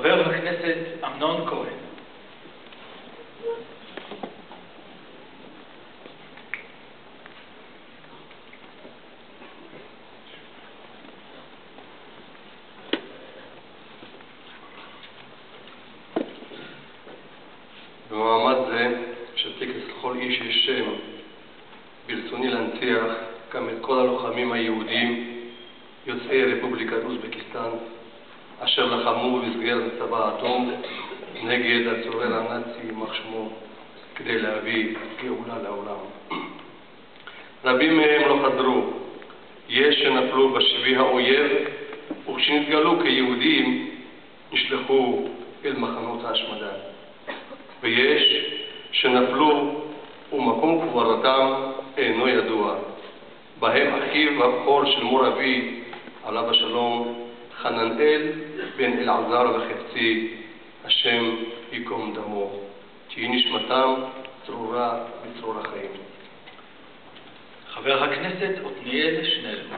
חבר הכנסת אמנון כהן. במעמד זה, של טקס לכל איש יש שם, ברצוני להנציח גם את כל הלוחמים היהודים יוצאי רפובליקת אוזבקיסטן, אשר לחמו במסגרת הצבא האדום נגד הצורר הנאצי יימח שמו, כדי להביא גאולה לעולם. רבים מהם לא חזרו. יש שנפלו בשבי האויב, וכשנתגלו כיהודים נשלחו אל מחנות ההשמדה. ויש שנפלו ומקום קבורתם אינו ידוע, בהם אחיו הבכור של מור אבי, עליו השלום, חננאל בן אלעזר וחפצי, השם ייקום דמו, תהי נשמתם צרורה בצרור החיים. חבר הכנסת עתניאל שנלר.